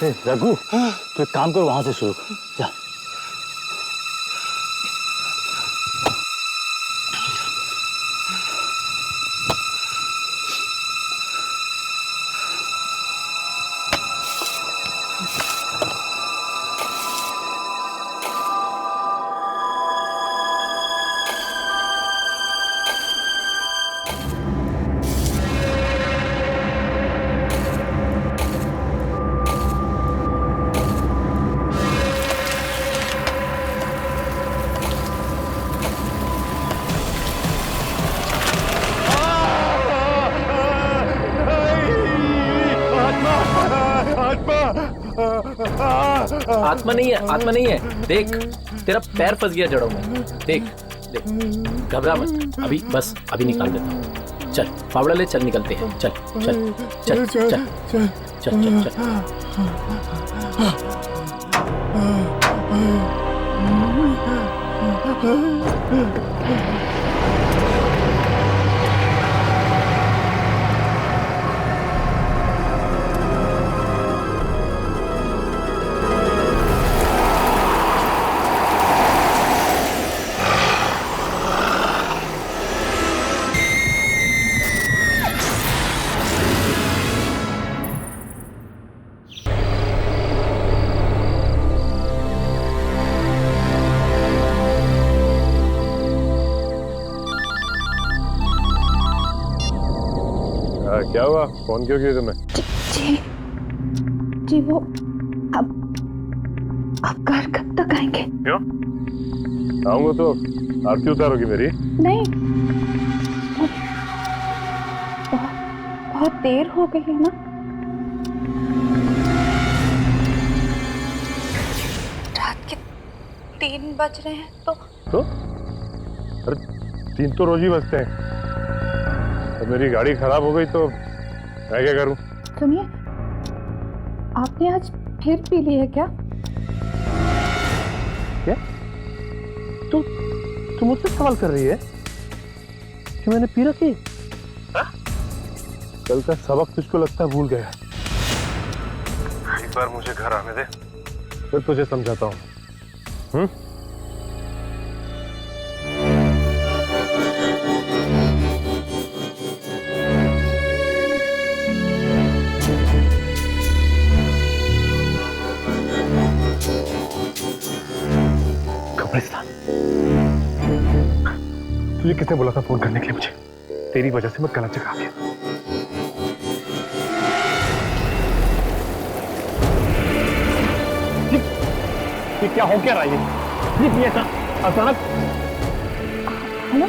रघु तो एक काम करो, वहां से शुरू कर, जा। आत्मा नहीं है, आत्मा नहीं है। देख, तेरा पैर फंस गया जड़ों में। देख देख, घबरा मत, अभी बस अभी निकाल देता हूँ। चल फावड़ा ले, चल निकलते हैं। चल चल चल चल चल चल चल क्या हुआ? फोन क्यों किया तुम्हें? जी जी, वो अब घर कब तक आएंगे? क्यों आऊंगा तो आरती उतारोगी मेरी? नहीं, बहुत देर हो गई है ना। रात के 3 बज रहे हैं तो अरे 3 तो रोज ही बजते हैं। अब मेरी गाड़ी खराब हो गई तो मैं क्या करूं? सुनिए, आपने आज फिर पी ली है क्या? क्या? तू मुझसे सवाल कर रही है कि मैंने पी रखी? कल का सबक तुझको लगता है भूल गया। एक बार मुझे घर आने दे, फिर तुझे समझाता हूँ। तुझे किसने बोला था फोन करने के लिए मुझे? तेरी वजह से मैं गलत जगह आ गया। ये क्या हो क्या रहा है? ये अचानक। हेलो,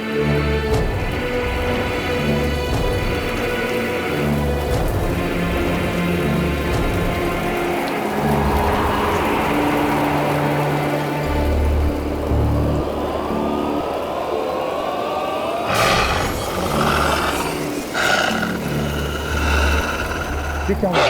ये क्या हुआ?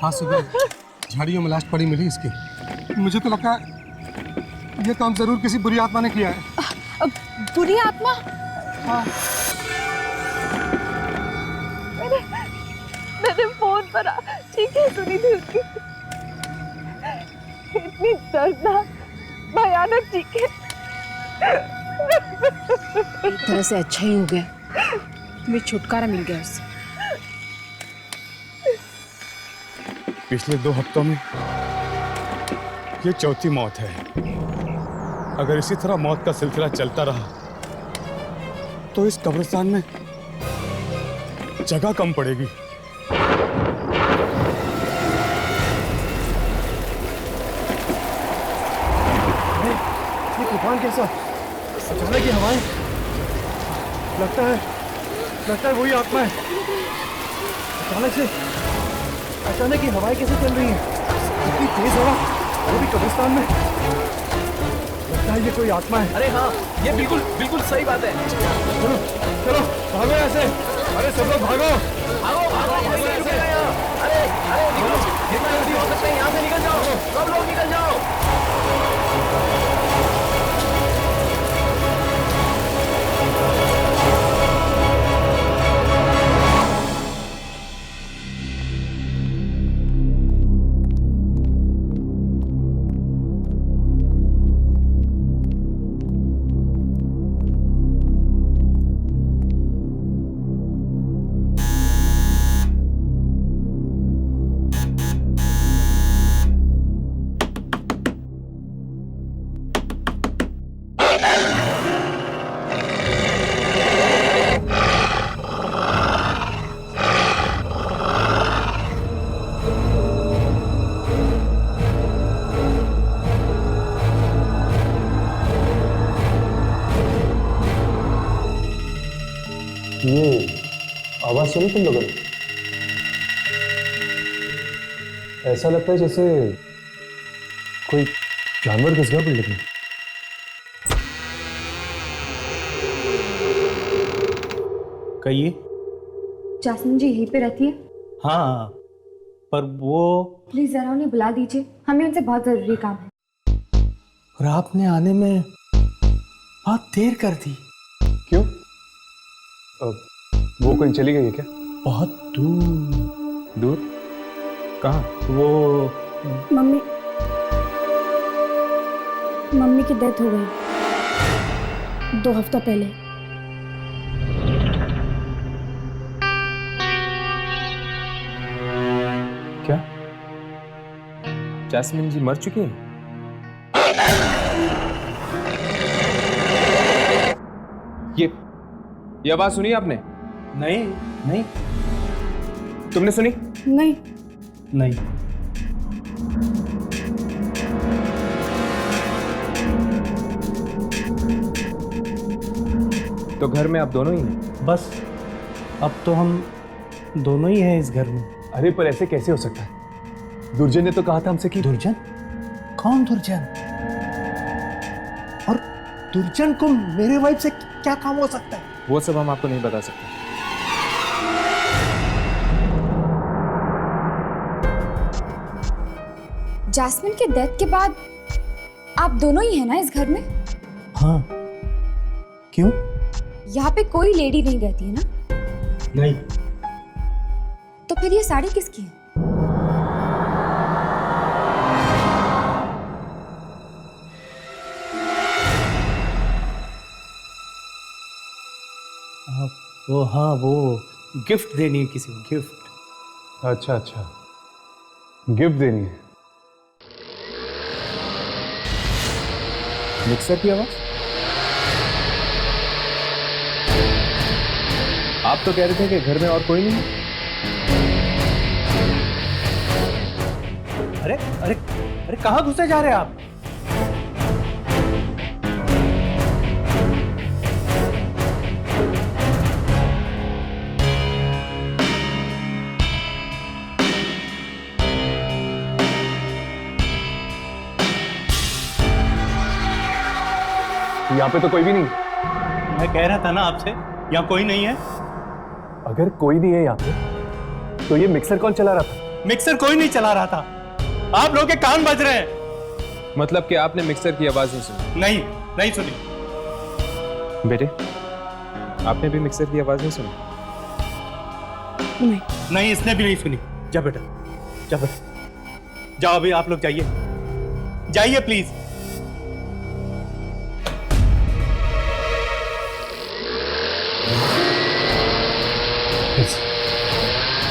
आज सुबह झाड़ियों में लाश पड़ी मिली इसकी। मुझे तो लगता है ये काम जरूर किसी बुरी आत्मा ने किया है। बुरी आत्मा? हाँ। मैंने फोन पर चीखें सुनी थी उसकी, इतनी दर्दनाक भयानक चीखें। एक तरह से अच्छा ही हो गया, तुम्हें छुटकारा मिल गया उससे। पिछले 2 हफ्तों में ये चौथी मौत है। अगर इसी तरह मौत का सिलसिला चलता रहा तो इस कब्रिस्तान में जगह कम पड़ेगी। ये तूफान कैसा? अचानक ये हवाएं, लगता है वही आत्मा है। अचानक ये हवाएं कैसे चल रही हैं? इतनी तेज हवा, वो भी कब्रिस्तान में। लगता है ये कोई आत्मा है। अरे हाँ, ये बिल्कुल बिल्कुल सही बात है। चलो चलो भागो यहाँ से। अरे सब लोग भागो। भागो भागो, कोई नहीं रुकेगा यहाँ। अरे अरे निकलो, जितना जल्दी हो सकता है यहाँ से निकल जाओ, सब लोग निकल जाओ। ये आवाज सुनी तुम लोगों ने? ऐसा लगता है जैसे कोई जानवर घुस गया बिल्डिंग में। कहिए। जासमीन जी यहीं पे रहती है? हाँ, पर वो प्लीज जरा उन्हें बुला दीजिए, हमें उनसे बहुत जरूरी काम है। और आपने आने में बहुत देर कर दी। क्यों? वो कहीं चली गई है क्या? बहुत दूर। दूर? कहाँ? वो मम्मी की डेथ हो गई 2 हफ्ता पहले। क्या जैस्मिन जी मर चुकी हैं? ये आवाज सुनी आपने? नहीं नहीं तुमने सुनी? नहीं। नहीं। तो घर में आप दोनों ही हैं? बस अब तो हम दोनों ही हैं इस घर में। अरे पर ऐसे कैसे हो सकता है? दुर्जन ने तो कहा था हमसे कि दुर्जन? कौन दुर्जन? और दुर्जन को मेरे वाइफ से क्या काम हो सकता है? वो सब हम आपको नहीं बता सकते। जासमीन के डेथ के बाद आप दोनों ही हैं ना इस घर में? हाँ। क्यों? यहाँ पे कोई लेडी नहीं रहती है ना? नहीं। तो फिर ये साड़ी किसकी है? वो गिफ्ट देनी है किसी को, गिफ्ट। अच्छा अच्छा, गिफ्ट देनी है। मिक्सर की आवाज? आप तो कह रहे थे कि घर में और कोई नहीं है। अरे अरे अरे कहाँ घुसे जा रहे हैं आप? यहाँ पे तो कोई भी नहीं। मैं कह रहा था ना आपसे, यहाँ कोई नहीं है। अगर कोई नहीं है यहाँ पे तो ये मिक्सर कौन चला रहा था? मिक्सर कोई नहीं चला रहा था, आप लोगों के कान बज रहे हैं। मतलब कि आपने मिक्सर की आवाज नहीं सुनी? नहीं, नहीं सुनी। बेटे, आपने भी मिक्सर की आवाज नहीं सुनी? नहीं। नहीं, इसने भी नहीं सुनी। जा बेटा, जा बेटा, जाओ अभी आप लोग जाइए, जाइए प्लीज।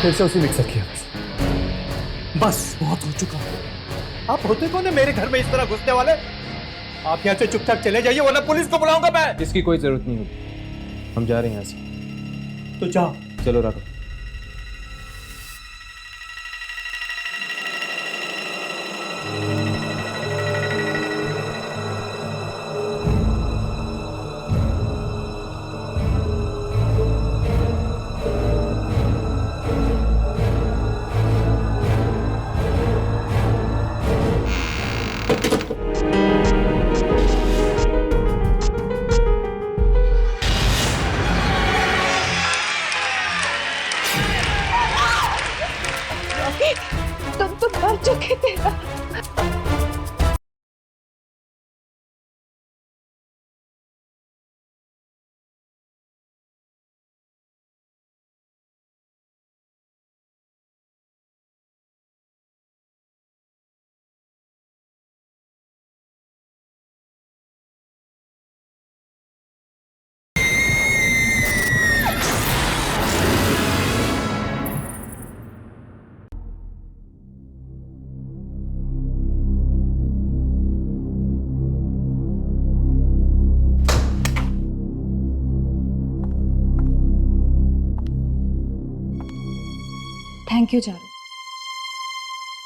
फिर से उसी मिक्सर की आवाज। बस बहुत हो चुका। आप होते कौन है मेरे घर में इस तरह घुसने वाले? आप यहाँ से चुपचाप चले जाइए वरना पुलिस को बुलाऊंगा मैं। इसकी कोई जरूरत नहीं होगी, हम जा रहे हैं यहाँ से। तो जाओ। चलो राघव। तुम तो मर चुके थे ना। थैंक यू चारू,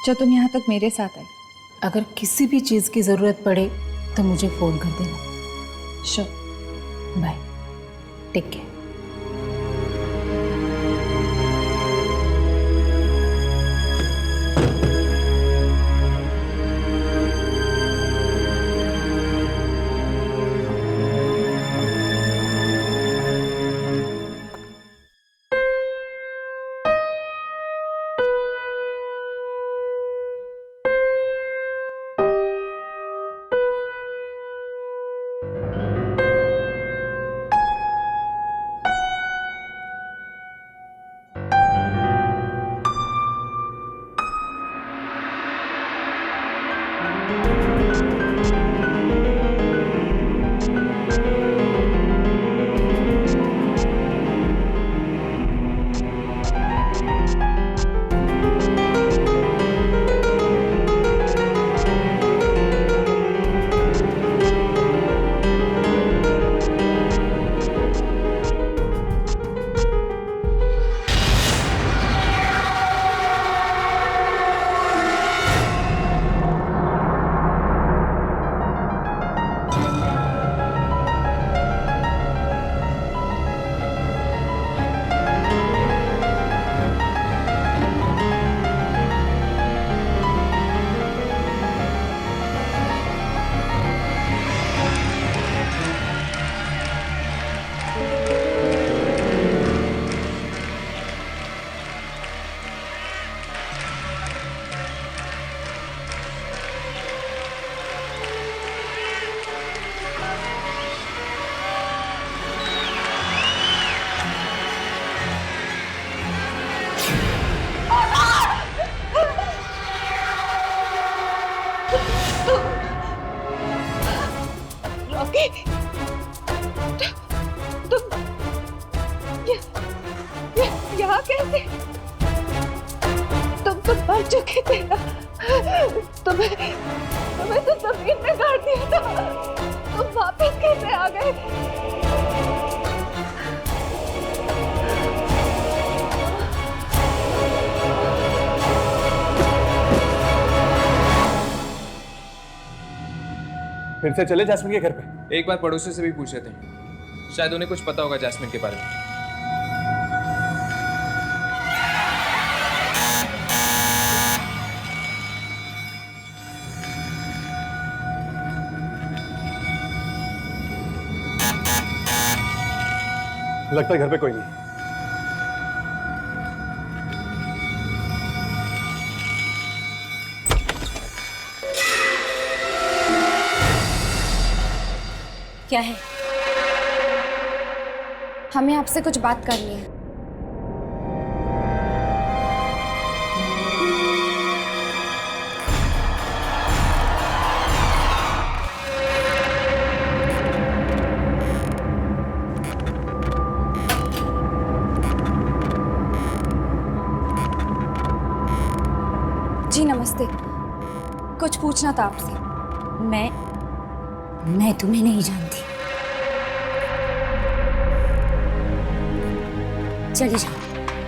जो तुम यहाँ तक मेरे साथ आई। अगर किसी भी चीज़ की ज़रूरत पड़े तो मुझे फ़ोन कर देना। श्योर। Bye, take care. यहाँ कैसे? तुम तो मर चुके थे ना। तुम्हें तो जमीन में गाड़ दिया था। तुम वापस कैसे आ गए? फिर से चले जैस्मिन के घर पे? एक बार पड़ोसी से भी पूछ लेते हैं, शायद उन्हें कुछ पता होगा जैस्मिन के बारे में। लगता है घर पे कोई नहीं। क्या है? हमें आपसे कुछ बात करनी है। जी नमस्ते, कुछ पूछना था आपसे। मैं तुम्हें नहीं जानती। चले जाओ,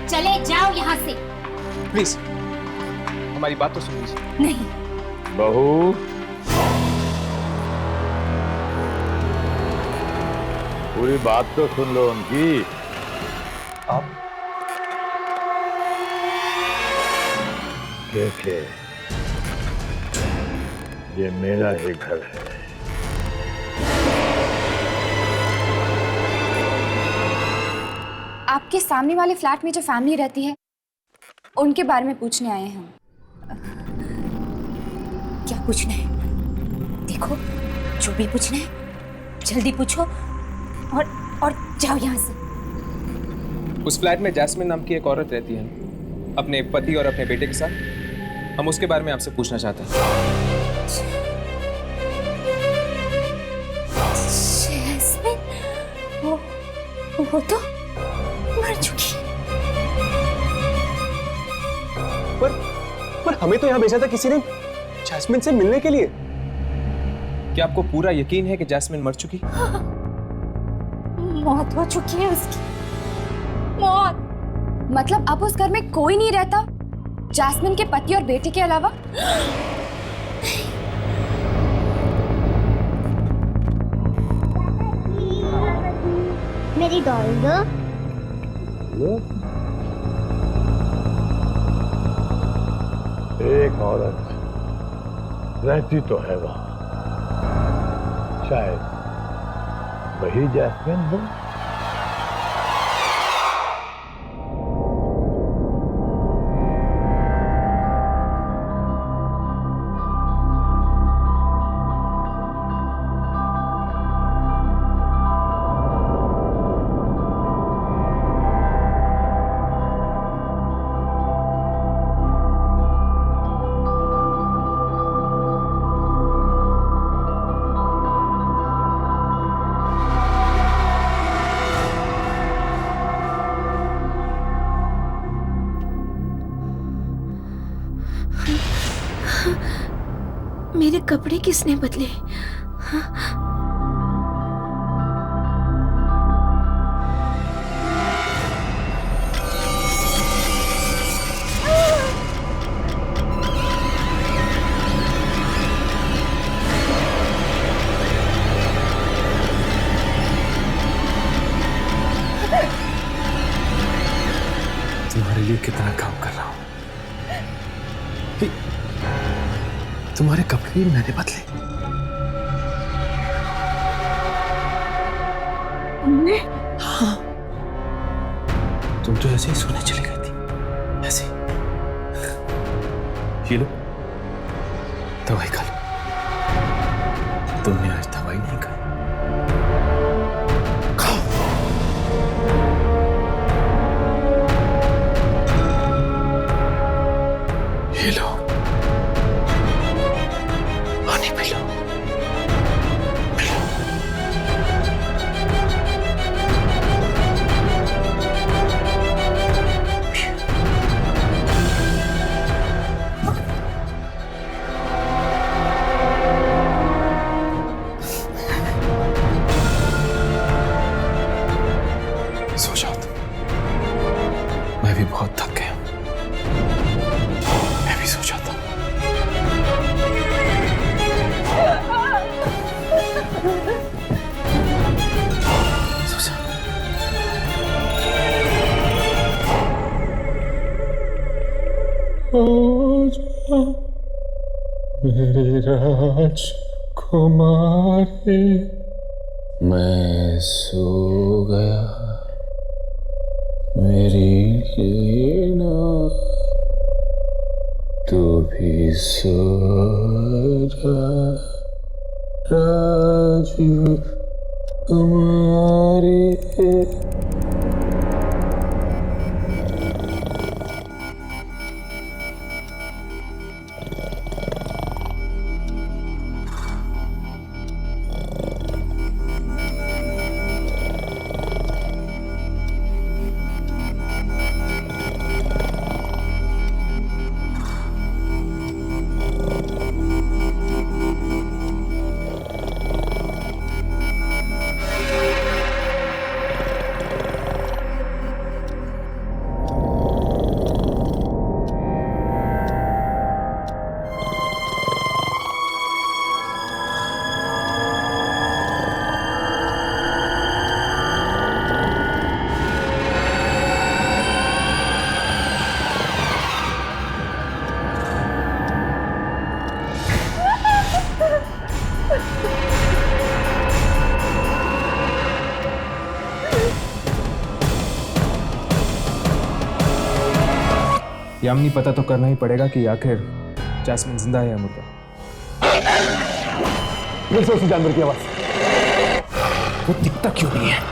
चले जाओ यहाँ से। प्लीज हमारी बात तो सुन लीजिए। नहीं। बहू, पूरी बात तो सुन लो उनकी। आप देखे, ये मेरा ही घर है। आपके सामने वाले फ्लैट में जो फैमिली रहती है उनके बारे में पूछने आए हैं हम। क्या पूछना है? देखो, जो भी पूछना है जल्दी पूछो और जाओ यहाँ से। उस फ्लैट में जैस्मिन नाम की एक औरत रहती है, अपने पति और अपने बेटे के साथ। हम उसके बारे में आपसे पूछना चाहते हैं। जैस्मिन, वो तो मर चुकी। पर हमें तो यहाँ भेजा था किसी ने जैस्मिन से मिलने के लिए। क्या आपको पूरा यकीन है कि जैस्मिन मर चुकी? मौत हो चुकी है उसकी। मौत मतलब अब उस घर में कोई नहीं रहता जैस्मिन के पति और बेटे के अलावा? मेरी डॉल दो। एक औरत रहती तो है वहां, शायद वही जैस्मिन हो। मेरे कपड़े किसने बदले? तुम्हारे लिए कितना काम कर रहा हूं। तुम्हारे कपड़े भी मैंने बदले। तुमने? हाँ, तुम तो ऐसे ही सोने चली गई थी, ऐसे। ये लो, दवाई खा लो। तुमने आज दवाई नहीं खाई। खाओ। ये लो, पानी पी लो। सो जाओ तुम। मैं भी बहुत थक गया हूं। मैं भी सो जाता हूं। सो जा। आजा मेरी राजकुमारी, मैं सो गया मेरी लीना, तू भी सो जा राजू तुम्हारी यामिनी, पता तो करना ही पड़ेगा कि आखिर जैस्मिन जिंदा है या मुर्दा। फिर से उसी जानवर की आवाज। वो दिखता क्यों नहीं है?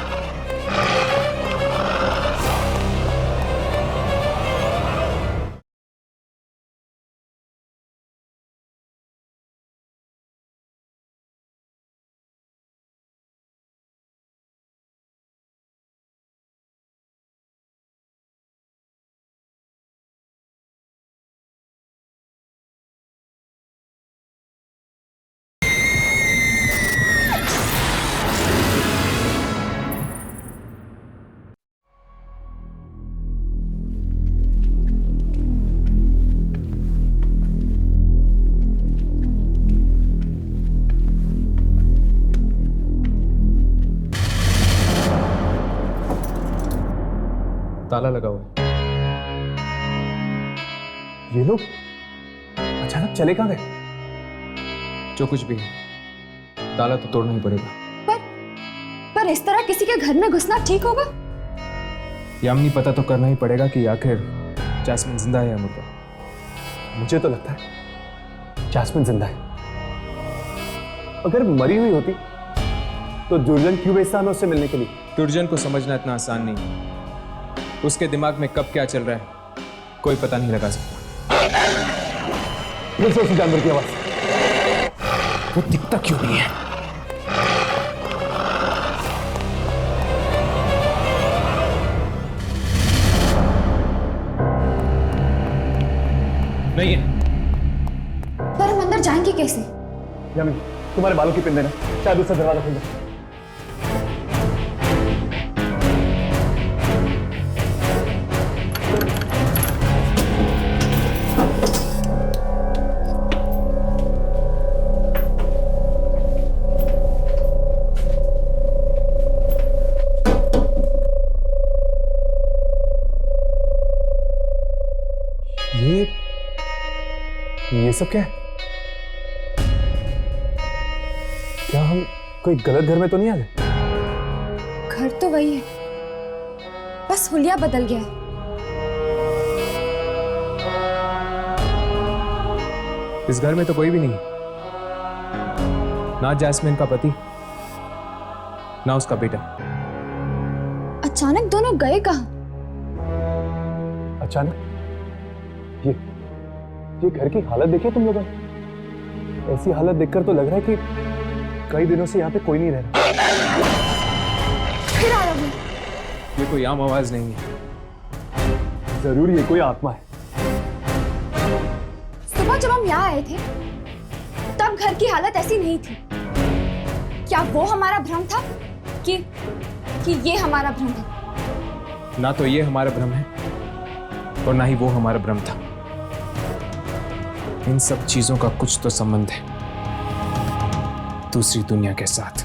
ताला लगा हुआ है। ये लोग अचानक चले कहां गए? जो कुछ भी है, ताला तो तोड़ना ही पड़ेगा। पर इस तरह किसी के घर में घुसना ठीक होगा? यामिनी, पता तो करना ही पड़ेगा कि आखिर जैस्मिन जिंदा है या मुर्दा। मुझे तो लगता है जैस्मिन जिंदा है। अगर मरी हुई होती तो जुर्जन क्यों भेजता हमें उससे मिलने के लिए? दुर्जन को समझना इतना आसान नहीं है। उसके दिमाग में कब क्या चल रहा है कोई पता नहीं लगा सकता। फिर से उसी जानवर की आवाज। वो दिखता क्यों नहीं है? नहीं है। पर हम अंदर जाएंगे कैसे? यामिनी, तुम्हारे बालों की पिन देना, शायद उससे दरवाजा खुल जाए। ये सब क्या है? क्या हम कोई गलत घर में तो नहीं आ गए? घर तो वही है, बस हुलिया बदल गया है। इस घर में तो कोई भी नहीं, ना जैस्मिन का पति ना उसका बेटा। अचानक दोनों गए कहाँ? अचानक? ये घर की हालत देखिए तुम लोगों ने। ऐसी हालत देखकर तो लग रहा है कि कई दिनों से यहाँ पे कोई नहीं रह रहा। फिर आ रहा हूँ। ये कोई आम आवाज नहीं है। जरूर ये कोई आत्मा है। सुबह जब हम यहाँ आए थे तब घर की हालत ऐसी नहीं थी। क्या वो हमारा भ्रम था कि ये हमारा भ्रम है? ना तो ये हमारा भ्रम है और ना ही वो हमारा भ्रम था। इन सब चीजों का कुछ तो संबंध है दूसरी दुनिया के साथ।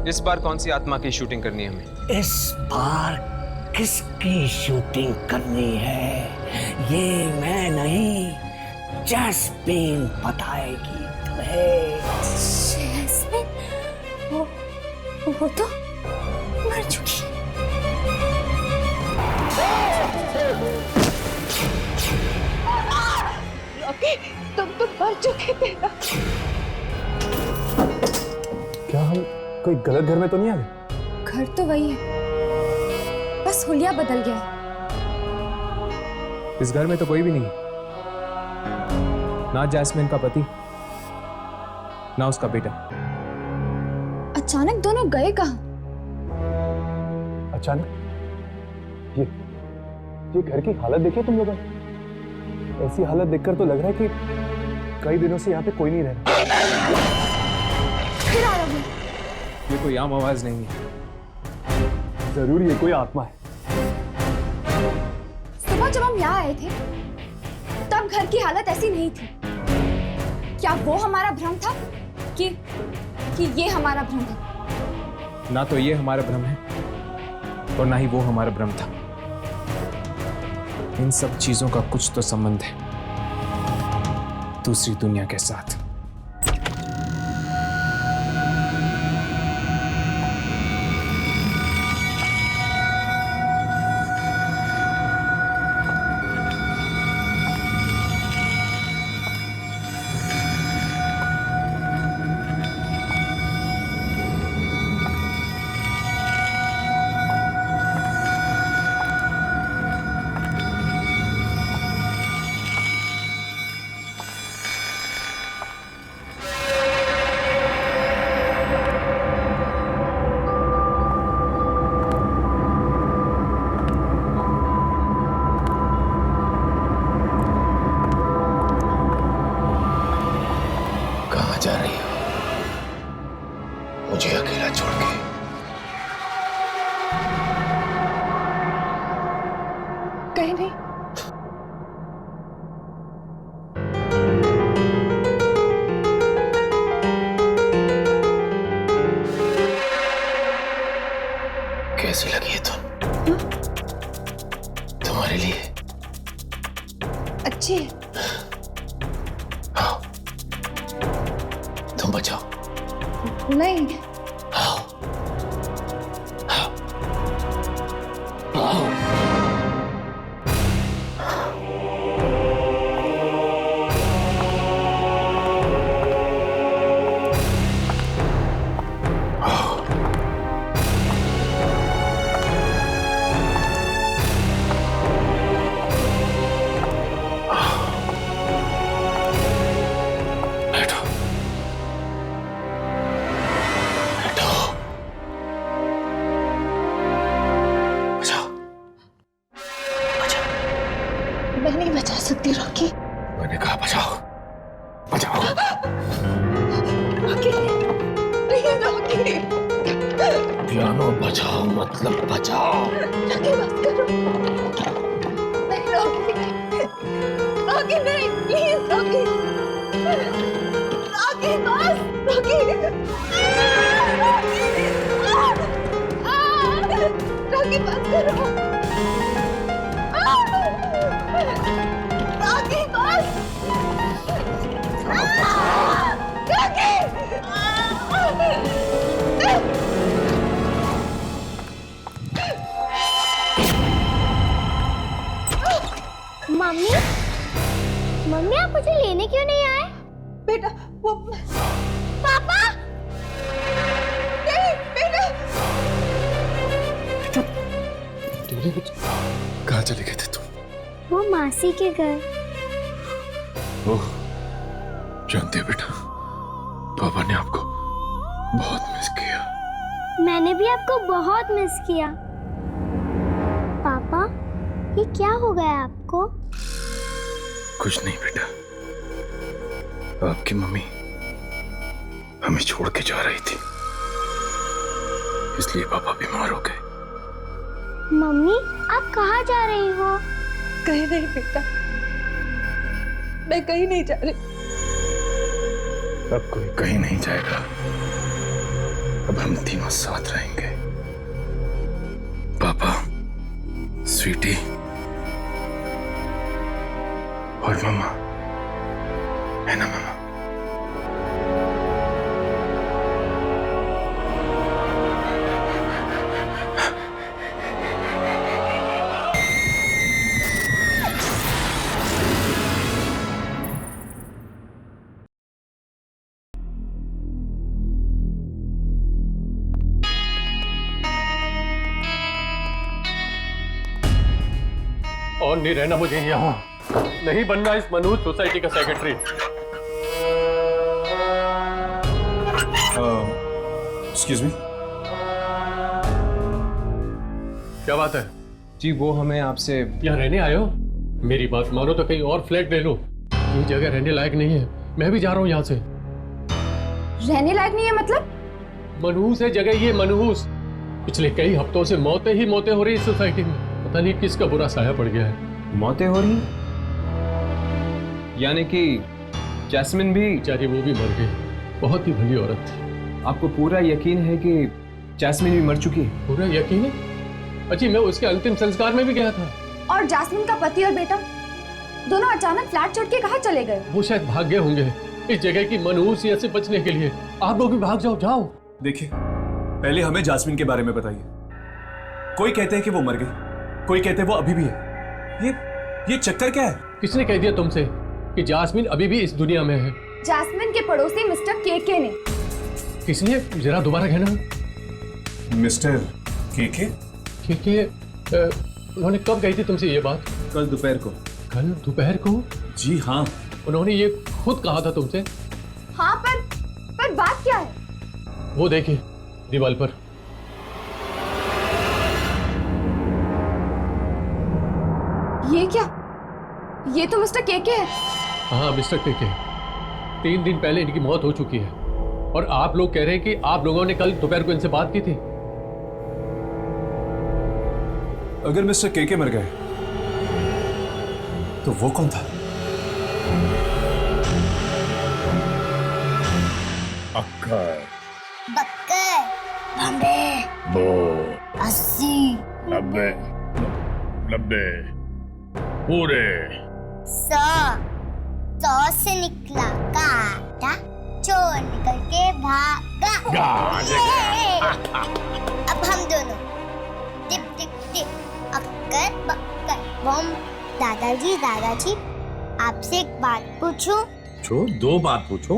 इस बार कौन सी आत्मा की शूटिंग करनी है हमें? इस बार किसकी शूटिंग करनी है ये मैं नहीं, जैस्मिन बताएगी तुम्हें। जैस्मिन? वो तो मर चुकी। रॉकी, तुम तो मर चुके थे ना। क्या हम कोई गलत घर में तो नहीं आ गए? घर तो वही है, बस हुलिया बदल गया है। इस घर में तो कोई भी नहीं, ना जैस्मिन का पति ना उसका बेटा। अचानक दोनों गए कहाँ? अचानक? ये घर की हालत देखिए तुम लोगों ने। ऐसी हालत देखकर तो लग रहा है कि कई दिनों से यहाँ पे कोई नहीं रह रहा। फिर आ रहा हूँ। ये कोई आम आवाज नहीं है, जरूर ये कोई आत्मा है। सुबह जब हम यहाँ आए थे तब घर की हालत ऐसी नहीं थी। क्या वो हमारा भ्रम था कि ये हमारा भ्रम है? ना तो ये हमारा भ्रम है और ना ही वो हमारा भ्रम था। इन सब चीजों का कुछ तो संबंध है दूसरी दुनिया के साथ। जा रही हो मुझे अकेला छोड़ के? कहीं नहीं। कैसी लगी है तुम? तुम्हारे लिए अच्छी है। तुम बचाओ। नहीं। आओ। आओ। आओ। मैं नहीं बचा सकती रॉकी। मैंने कहा बचाओ, बचाओ। Rocky, please Rocky. पियानो बचाओ मतलब बचाओ। रॉकी बस करो। नहीं रॉकी, रॉकी नहीं, प्लीज रॉकी। रॉकी बस, रॉकी। रॉकी बस करो। रॉकी बस। मम्मी, मम्मी आप मुझे लेने क्यों नहीं आए? बेटा वो पापा, नहीं बेटा। कहाँ चले गए थे तुम? वो मासी के घर। ओह, जानते हो बेटा, पापा ने आपको बहुत मिस किया। मैंने भी आपको बहुत मिस किया। पापा, ये क्या हो गया आपको? कुछ नहीं बेटा, आपकी मम्मी हमें छोड़ के जा रही थी, इसलिए पापा बीमार हो गए। मम्मी, आप कहाँ जा रही हो? कहीं नहीं बेटा, मैं कहीं नहीं जा रही। अब कोई कहीं नहीं जाएगा, अब हम तीनों साथ रहेंगे। पापा, स्वीटी और मम्मा, है ना मम्मा? और नहीं रहना मुझे यहाँ, नहीं बनना इस मनहूस सोसाइटी का सेक्रेटरी। एक्सक्यूज मी, क्या बात है? जी वो हमें आपसे यहाँ रहने आए हो? मेरी बात मानो तो कहीं और फ्लैट ले लो, ये जगह रहने लायक नहीं है। मैं भी जा रहा हूँ यहाँ से। रहने लायक नहीं है मतलब? मनहूस है जगह ये, मनहूस। पिछले कई हफ्तों से मौतें ही मौतें हो रही इस सोसाइटी में, पता नहीं किसका बुरा साया पड़ गया है। मौतें हो रही हैं? यानी कि जैस्मिन भी? बेचारी वो भी मर गई, बहुत ही भली औरत थी। आपको पूरा यकीन है कि जैस्मिन भी मर चुकी है? पूरा यकीन है? अजी मैं उसके अंतिम संस्कार में भी गया था। और जैस्मिन का पति और बेटा दोनों अचानक फ्लैट छोड़ के कहाँ चले गए? वो शायद भाग गए होंगे इस जगह की मनहूसियत से बचने के लिए। आप लोग भी भाग जाओ। जाओ। देखिए, पहले हमें जास्मिन के बारे में बताइए। कोई कहते हैं कि वो मर गई, कोई कहते हैं वो अभी भी है। ये चक्कर क्या है? किसने कह दिया तुमसे कि जास्मिन अभी भी इस दुनिया में है? जैस्मिन के पड़ोसी मिस्टर केके ने। किसने? जरा दोबारा कहना। मिस्टर केके? केके उन्होंने कब कही थी तुमसे ये बात? कल दोपहर को। कल दोपहर को? जी हाँ, उन्होंने ये खुद कहा था तुमसे? हाँ, पर बात क्या है? वो देखिए दीवार पर। ये क्या? ये तो मिस्टर केके है। हाँ मिस्टर केके। 3 दिन पहले इनकी मौत हो चुकी है और आप लोग कह रहे हैं कि आप लोगों ने कल दोपहर को इनसे बात की थी। अगर मिस्टर केके मर गए तो वो कौन था? अक्कर, बक्कर, बम्बे, बो, 80, 90, 90, पूरे 100 से निकला काटा, चोर निकल के भागा। अब हम दोनों टिप टिप टिप, अक्कर बक्कर बम। दादाजी आपसे एक बात पूछूं? पूछो, 2 बात पूछो।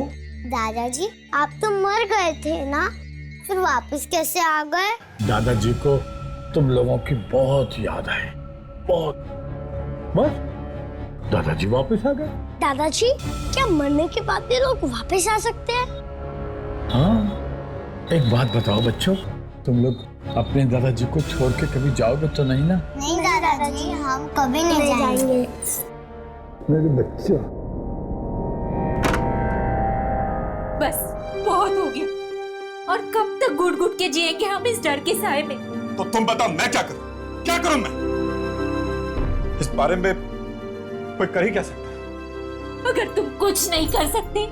दादाजी आप तो मर गए थे ना, फिर वापस कैसे आ गए? दादाजी को तुम लोगों की बहुत याद है, बहुत। बस दादाजी वापस आ गए। दादाजी क्या मरने के बाद भी लोग वापस आ सकते हैं? हाँ, एक बात बताओ बच्चों, तुम लोग अपने दादाजी को छोड़ के कभी जाओगे तो नहीं ना? नहीं दादाजी, हम कभी नहीं जाएंगे। मेरे बच्चे। बस बहुत हो गया, और कब तक घुट घुट के जिएंगे हम इस डर के साए में? तो तुम बताओ मैं क्या करूं? क्या करूं मैं? इस बारे में कोई कर ही क्या सकता है? अगर तुम कुछ नहीं कर सकते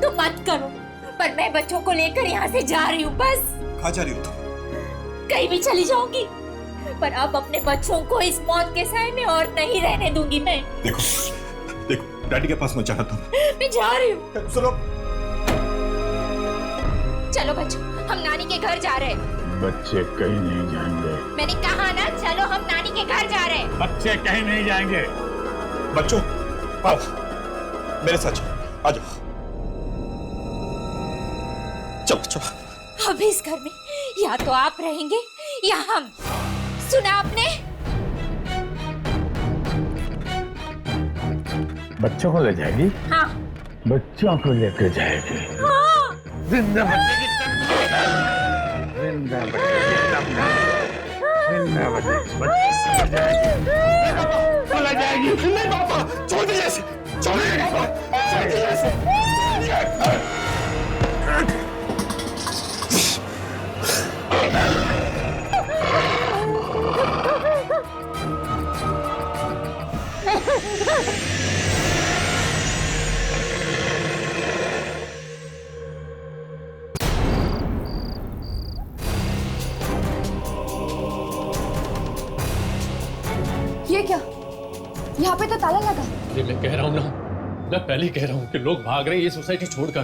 तो मत करो, पर मैं बच्चों को लेकर यहाँ से जा रही हूँ। बस। कहाँ जा रही हो तुम? कहीं भी चली जाऊंगी, पर अब अपने बच्चों को इस मौत के साए में और नहीं रहने दूंगी मैं। देखो डैडी के पास मत जाना तुम। मैं जा रही हूँ। सुनो, चलो बच्चों, हम नानी के घर जा रहे हैं। बच्चे कहीं नहीं जाएंगे। मैंने कहा ना, चलो हम नानी के घर जा रहे हैं। बच्चे कहीं नहीं जाएंगे। बच्चों आओ मेरे साथ, आ जाओ। चलो चलो। अब इस घर में या तो आप रहेंगे या हम। सुना आपने? बच्चों को ले जाएगी? हाँ। बच्चों को लेकर जाएगी? हाँ। जिंदा बच्चे की तमन्ना, जिंदा बच्चे की तमन्ना, जिंदा बच्चे चला जाएगी। नहीं पापा, छोड़ दीजिए इसे, छोड़ दीजिए पापा, छोड़ दीजिए इसे। ये क्या? यहाँ पे तो ताला लगा। ये मैं कह रहा हूँ ना, मैं पहले ही कह रहा हूँ कि लोग भाग रहे हैं ये सोसाइटी छोड़कर।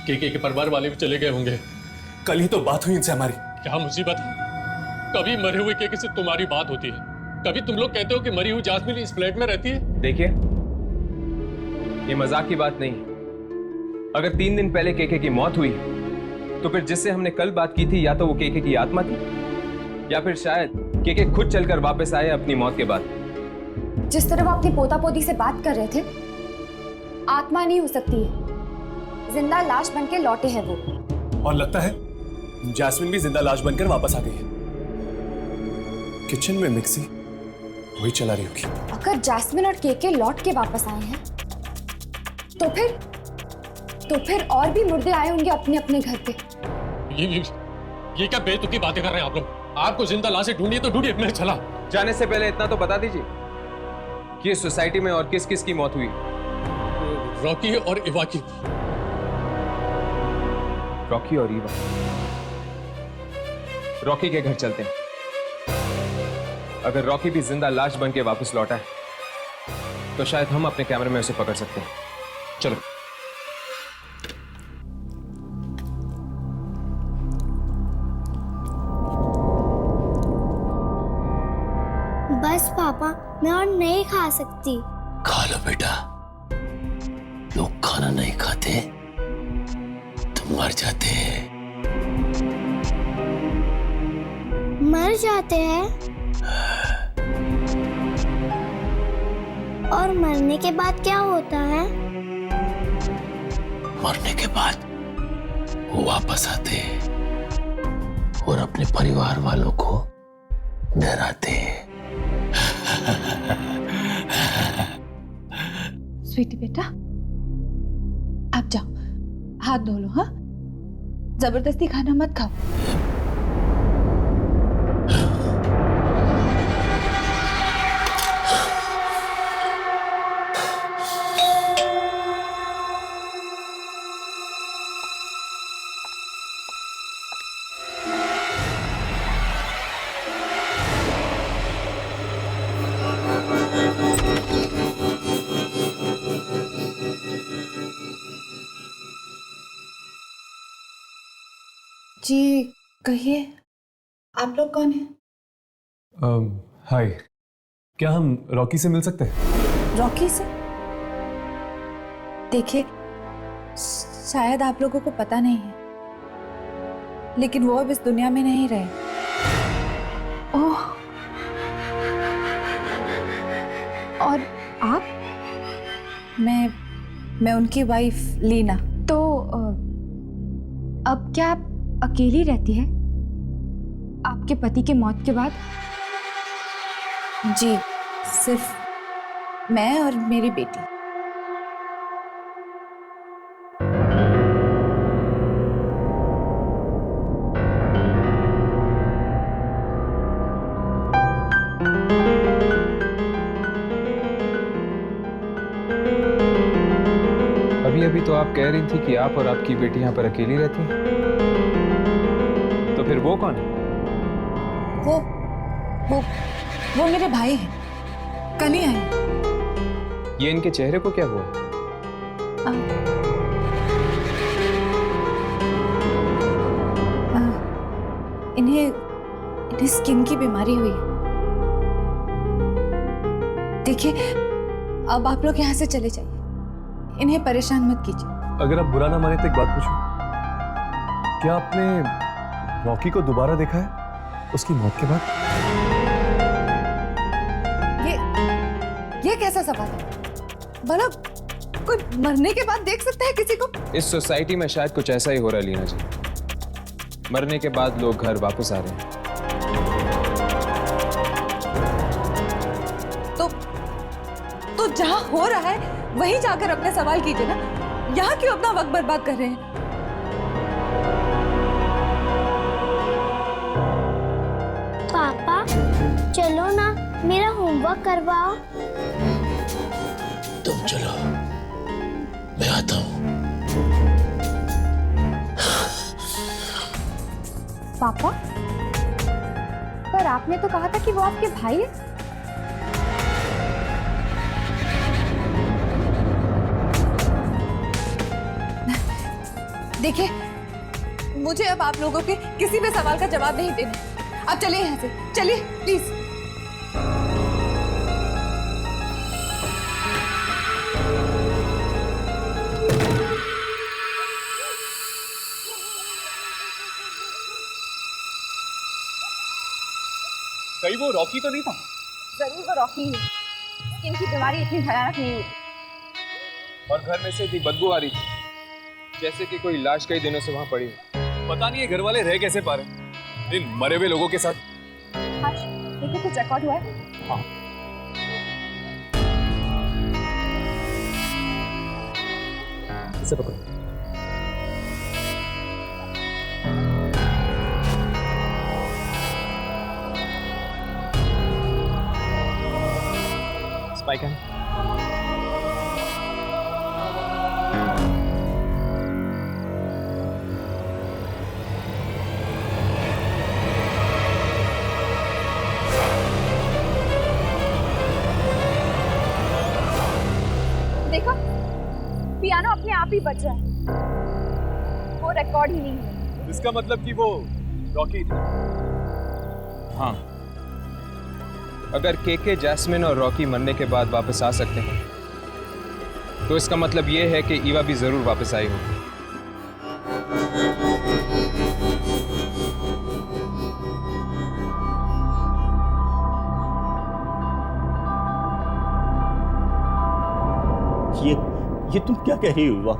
केके के परिवार वाले भी चले गए होंगे। कल ही तो बात हुई इनसे हमारी। क्या मुसीबत है? कभी मरे हुए केके से तुम्हारी बात होती है, कभी तुम लोग कहते हो कि मरी हुई जास्मिन इस फ्लैट में रहती है। देखिए, ये मजाक की बात नहीं। अगर 3 दिन पहले केके की मौत हुई तो फिर जिससे हमने कल बात की थी या तो वो केके की आत्मा थी, या फिर शायद केके खुद चलकर वापस आए अपनी मौत के बाद। जिस तरह वो अपनी पोता पोती से बात कर रहे थे, आत्मा नहीं हो सकती है, जिंदा लाश बनके लौटे हैं वो। और लगता है जैस्मिन भी जिंदा लाश बनकर वापस आ गई है। किचन में मिक्सी वही चला रही होगी। अगर जैस्मिन और केके लौट के वापस आए हैं तो फिर और भी मुर्दे आए होंगे अपने अपने घर पे। ये क्या बेतुकी बातें कर रहे हैं आप लोग? आपको जिंदा लाशें ढूंढिए तो ढूंढिए, मैं चला। जाने से पहले इतना तो बता दीजिए कि इस सोसाइटी में और किस किस की मौत हुई। रॉकी और इवा की। रॉकी और ईवा। रॉकी के घर चलते हैं। अगर रॉकी भी जिंदा लाश बन के वापस लौटा है तो शायद हम अपने कैमरे में उसे पकड़ सकते हैं। चलो। बस पापा, मैं और नहीं खा सकती। खा लो बेटा, लोग खाना नहीं खाते तो मर जाते हैं। मर जाते हैं? और मरने के बाद क्या होता है? मरने के बाद वो वापस आते हैं और अपने परिवार वालों को डराते हैं। स्वीटी बेटा, आप जाओ, हाथ धो लो। हाँ, जबरदस्ती खाना मत खाओ। जी कहिए, आप लोग कौन हैं? हाय, क्या हम रॉकी से मिल सकते हैं? रॉकी से? देखिए, शायद आप लोगों को पता नहीं है, लेकिन वो अब इस दुनिया में नहीं रहे। ओह, और आप? मैं उनकी वाइफ लीना। तो अब क्या आप अकेली रहती है आपके पति के मौत के बाद? जी, सिर्फ मैं और मेरी बेटी। अभी अभी तो आप कह रही थी कि आप और आपकी बेटी यहाँ पर अकेली रहती हैं। तो फिर वो कौन है? वो मेरे भाई हैं, कल ही आए। ये इनके चेहरे को क्या हुआ? इन्हें स्किन की बीमारी हुई है। देखिए, अब आप लोग यहाँ से चले जाइए, इन्हें परेशान मत कीजिए। अगर आप बुरा ना माने तो एक बात पूछूं, क्या आपने रॉकी को दोबारा देखा है उसकी मौत के बाद? ये कैसा सवाल है? भला कोई मरने के बाद देख सकता है किसी को? इस सोसाइटी में शायद कुछ ऐसा ही हो रहा है लीना जी। मरने के बाद लोग घर वापस आ रहे हैं। तो जहां हो रहा है वहीं जाकर अपने सवाल कीजिए ना। यहाँ क्यों अपना वक्त बर्बाद कर रहे हैं? पापा चलो ना, मेरा होमवर्क करवाओ। तुम चलो, मैं आता हूँ। पापा, पर आपने तो कहा था कि वो आपके भाई है। देखिए, मुझे अब आप लोगों के किसी भी सवाल का जवाब नहीं देना। आप चलिए यहाँ से, चलिए प्लीज। कहीं वो रॉकी तो नहीं था? जरूर वो रॉकी है। स्किन की बीमारी इतनी भयानक नहीं होती। और घर में से इतनी बदबू आ रही थी जैसे कि कोई लाश कई दिनों से वहां पड़ी हो। पता नहीं ये घर वाले रह कैसे पा रहे इन मरे हुए लोगों के साथ। हर्ष, देखो कुछ रिकॉर्ड हुआ है? हाँ। इसे पकड़ो। स्पाइक है। देखो, पियानो अपने आप ही बज रहा है। वो रिकॉर्ड ही नहीं है। इसका मतलब कि वो रॉकी थे। हाँ, अगर केके, जैस्मिन और रॉकी मरने के बाद वापस आ सकते हैं तो इसका मतलब ये है कि ईवा भी जरूर वापस आई होगी। ये तुम क्या कह रही हो युवा?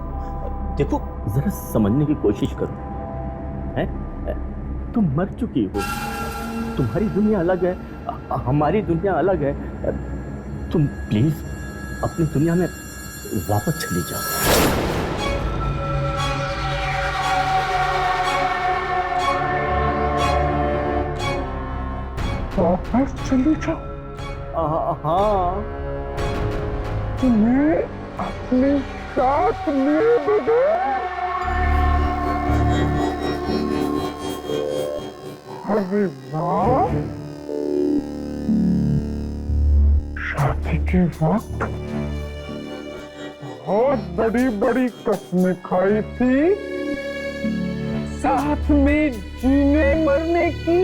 देखो जरा समझने की कोशिश करो। हैं? तुम मर चुकी हो, तुम्हारी दुनिया अलग है, हमारी दुनिया अलग है। तुम प्लीज अपनी दुनिया में वापस चली जाओ। वापस चली जाओ? हाँ, तुम्हें अपने साथ लिए बगैर? अरे वाह, शादी के वक्त बहुत बड़ी बड़ी कसमें खाई थी, साथ में जीने मरने की।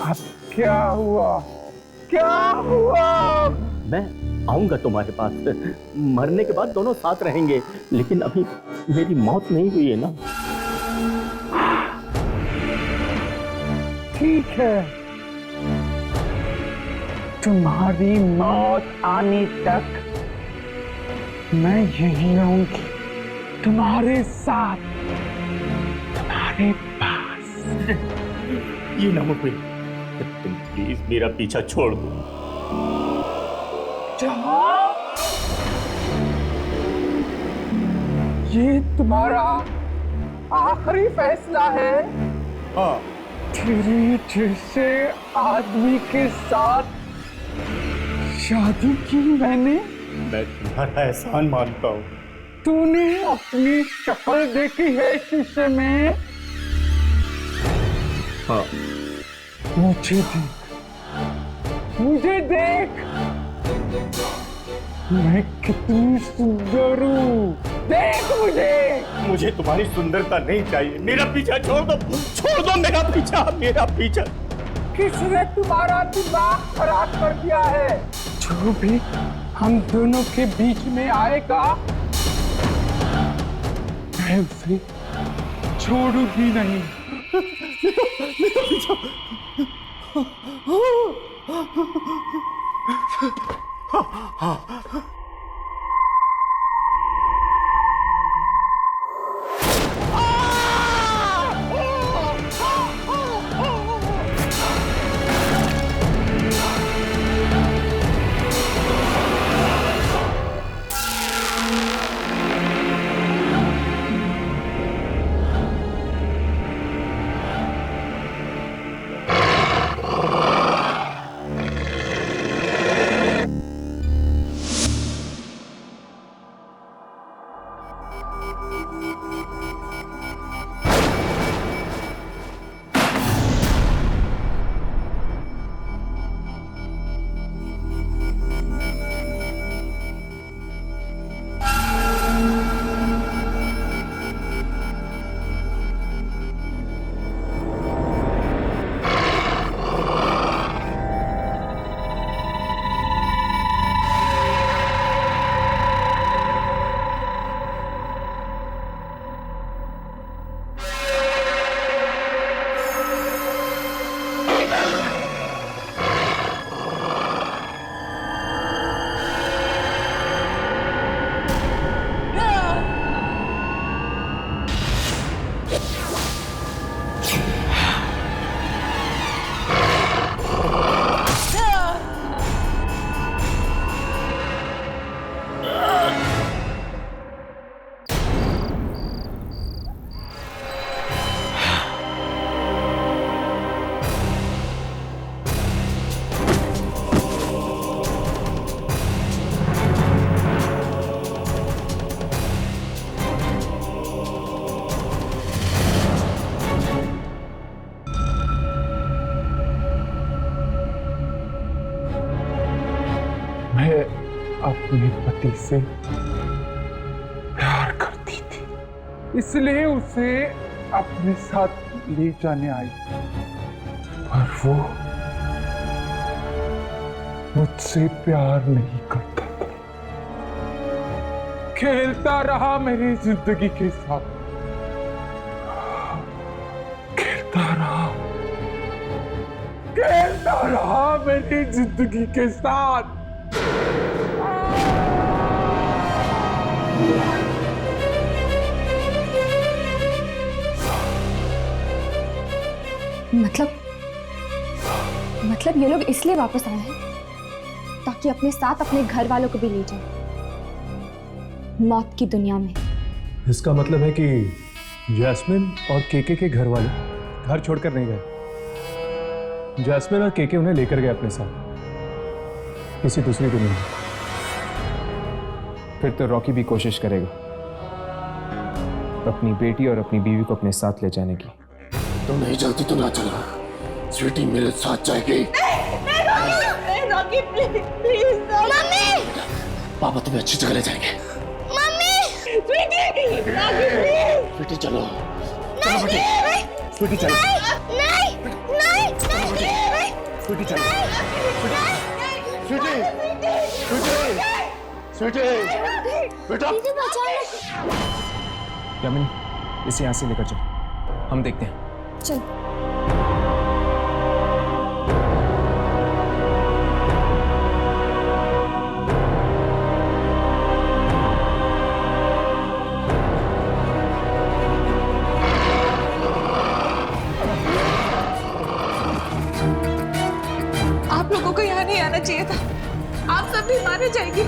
अब क्या हुआ? क्या हुआ? मैं आऊंगा तुम्हारे पास, मरने के बाद दोनों साथ रहेंगे, लेकिन अभी मेरी मौत नहीं हुई है ना। ठीक है, तुम्हारी मौत आने तक मैं यही रहूंगी, तुम्हारे साथ, तुम्हारे पास। ये नामुमकिन, तुम प्लीज मेरा पीछा छोड़ दो। जहां ये तुम्हारा आखिरी फैसला है? हाँ। तेरे जैसे आदमी के साथ शादी की मैंने। मैं तुम्हारा एहसान मानता हूँ। तूने अपनी शक्ल देखी है शीशे में? हाँ। मुझे देख, मुझे देख, मैं कितनी सुंदर हूँ, देख मुझे तुम्हारी सुंदरता नहीं चाहिए, मेरा पीछा छोड़ दो, छोड़ दो मेरा पीछा, मेरा पीछा। किसने तुम्हारा दिमाग खराब कर दिया है? जो भी हम दोनों के बीच में आएगा मैं उसे छोड़ूंगी नहीं। अपने पति से प्यार करती थी, इसलिए उसे अपने साथ ले जाने आई, पर वो मुझसे प्यार नहीं करता था। खेलता रहा मेरी जिंदगी के साथ, खेलता रहा मेरी जिंदगी के साथ। मतलब ये लोग इसलिए वापस आए हैं ताकि अपने साथ अपने घर वालों को भी ले जाए मौत की दुनिया में। इसका मतलब है कि जैस्मिन और केके के घर वाले घर छोड़कर नहीं गए। जैस्मिन और केके उन्हें लेकर गए अपने साथ किसी दूसरी दुनिया में। फिर तो रॉकी भी कोशिश करेगा अपनी बेटी और अपनी बीवी को अपने साथ ले जाने की। तुम नहीं जल्दी तो ना चलो, स्वीटी मेरे साथ जाएगी। नहीं रॉकी प्लीज मम्मी, पापा तुम्हें अच्छी जगह ले जाएंगे। Mummy sweetie, Rocky please sweetie चलो, चलो बेटी, स्वीटी चलो, नहीं स्वीटी चलो, स्वीटी बेटा, यामिनी इसे यहाँ से लेकर चलो, हम देखते हैं। चल आप लोगों को यहाँ नहीं आना चाहिए था, आप सब भी मारे जाएंगे।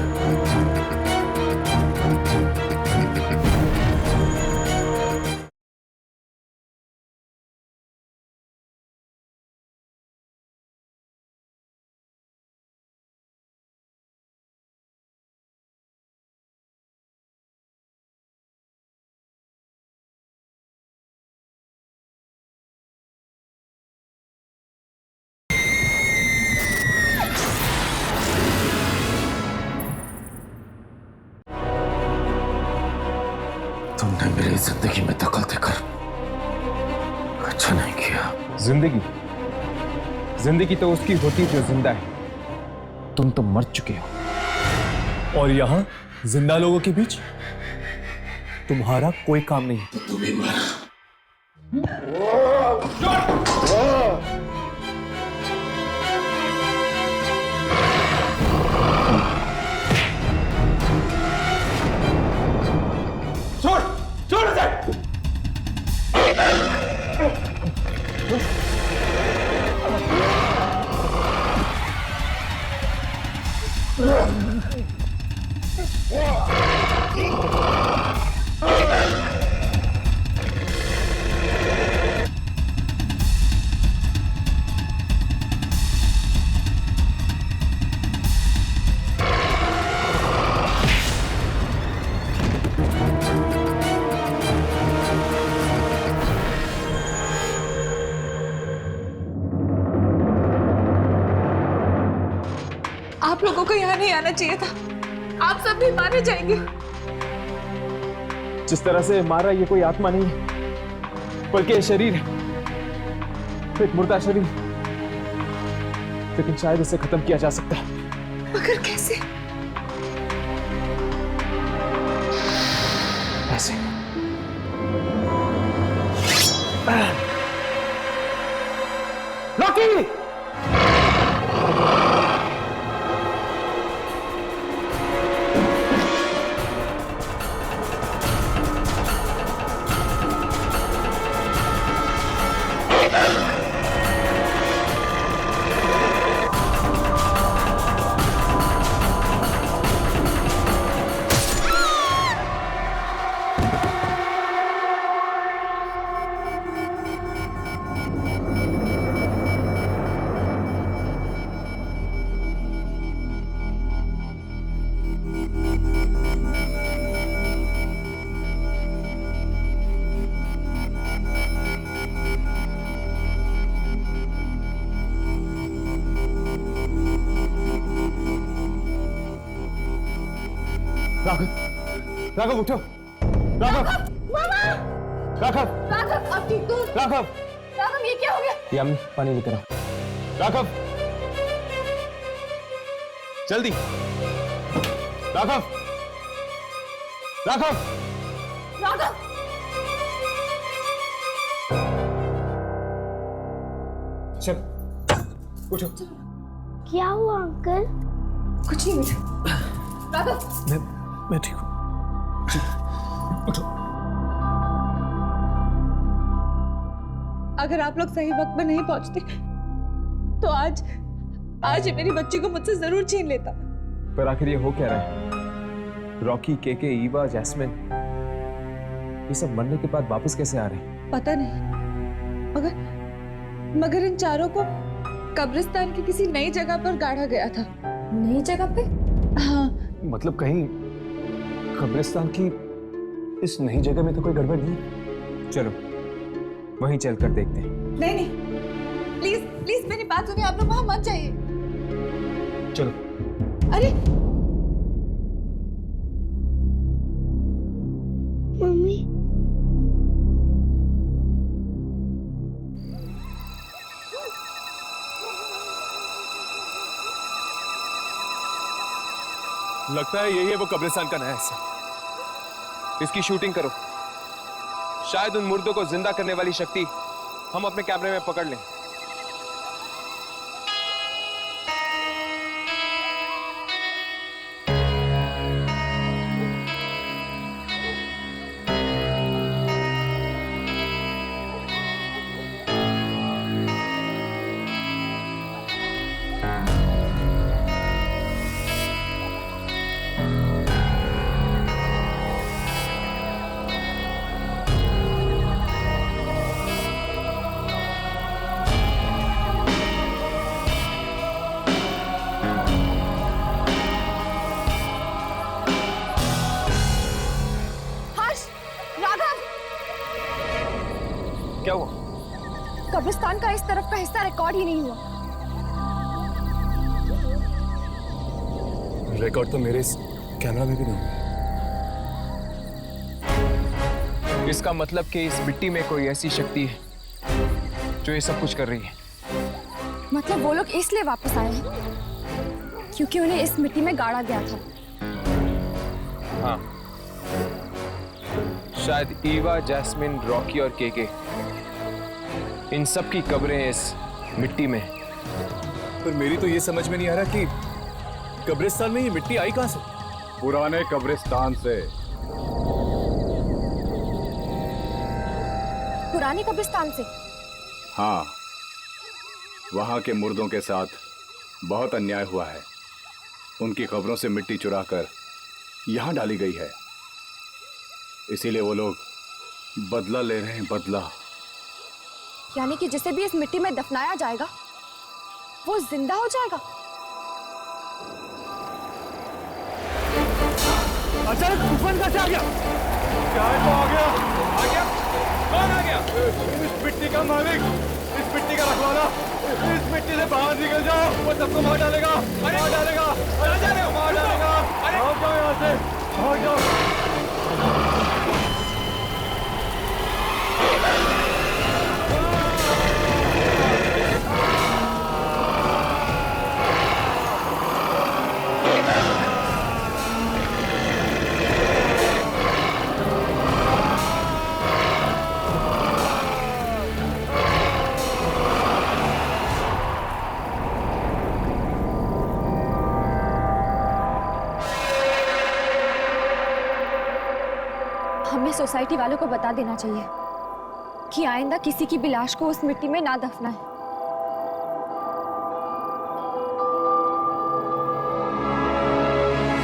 तुमने मेरी जिंदगी में दखल देकर अच्छा नहीं किया। जिंदगी तो उसकी होती जो जिंदा है, तुम तो मर चुके हो। और यहां जिंदा लोगों के बीच तुम्हारा कोई काम नहीं। तो तुम ही मर। छोड़ दे। आप लोगों को यहाँ नहीं आना चाहिए था, आप सब भी मारे जाएंगे। जिस तरह से मारा ये कोई आत्मा नहीं है, बल्कि ये शरीर है, एक मुर्दा शरीर। लेकिन शायद इसे खत्म किया जा सकता है। मगर कैसे? ऐसे। लॉकी! राघव, राघव उठो, राघव, राघव, राघव आप ठीक हो? राघव, राघव ये क्या हो गया? ये अम्मी पानी लेकर आओ। राघव, जल्दी, राघव, राघव, राघव चल उठो। क्या हुआ अंकल? कुछ नहीं बेटा। राघव मैं ठीक हूँ। अगर आप लोग सही वक्त में नहीं पहुंचते तो आज ये मेरी बच्ची को मुझसे जरूर छीन लेता। पर आखिर ये हो क्या रहा है? रॉकी, केके, ईवा, जैस्मिन, ये सब मरने के बाद वापस कैसे आ रहे हैं? पता नहीं, मगर इन चारों को कब्रिस्तान की किसी नई जगह पर गाड़ा गया था। नई जगह पे? हाँ। मतलब कहीं कब्रिस्तान की इस नई जगह में तो कोई गड़बड़ नहीं? चलो वहीं चलकर देखते हैं। नहीं नहीं, प्लीज प्लीज मेरी बात सुनिए, आप लोग वहां मत जाइए। चलो। अरे मम्मी, लगता है यही है वो कब्रिस्तान का नया हिस्सा। इसकी शूटिंग करो, शायद उन मुर्दों को जिंदा करने वाली शक्ति हम अपने कैमरे में पकड़ लें। क्या हुआ? कब्रिस्तान का इस तरफ का हिस्सा रिकॉर्ड ही नहीं हुआ। रिकॉर्ड तो मेरे इस कैमरा में भी नहीं। इसका मतलब कि इस मिट्टी में कोई ऐसी शक्ति है जो ये सब कुछ कर रही है। मतलब वो लोग इसलिए वापस आए हैं क्योंकि उन्हें इस मिट्टी में गाड़ा गया था। हाँ, शायद ईवा, जैस्मिन, रॉकी और केके, इन सब की कब्रें इस मिट्टी में। पर मेरी तो ये समझ में नहीं आ रहा कि कब्रिस्तान में ये मिट्टी आई कहां से? पुराने कब्रिस्तान से। पुरानी कब्रिस्तान से? हाँ, वहां के मुर्दों के साथ बहुत अन्याय हुआ है। उनकी कब्रों से मिट्टी चुराकर यहां डाली गई है, इसीलिए वो लोग बदला ले रहे हैं। बदला यानी कि जिसे भी इस मिट्टी में दफनाया जाएगा वो जिंदा हो जाएगा। अचानक तूफान कैसे आ गया? क्या है वो आ गया? आ गया? कौन आ गया? इस मिट्टी का मालिक, इस मिट्टी का रखवाला। इस मिट्टी से बाहर निकल जाओ, वो सबको मार डालेगा। मार डालेगा, मार डालेगा, मार डालेगा। भाग जाओ यहाँ से, भाग जाओ। हमें सोसाइटी वालों को बता देना चाहिए कि आइंदा किसी की भी लाश को उस मिट्टी में ना दफनाएं।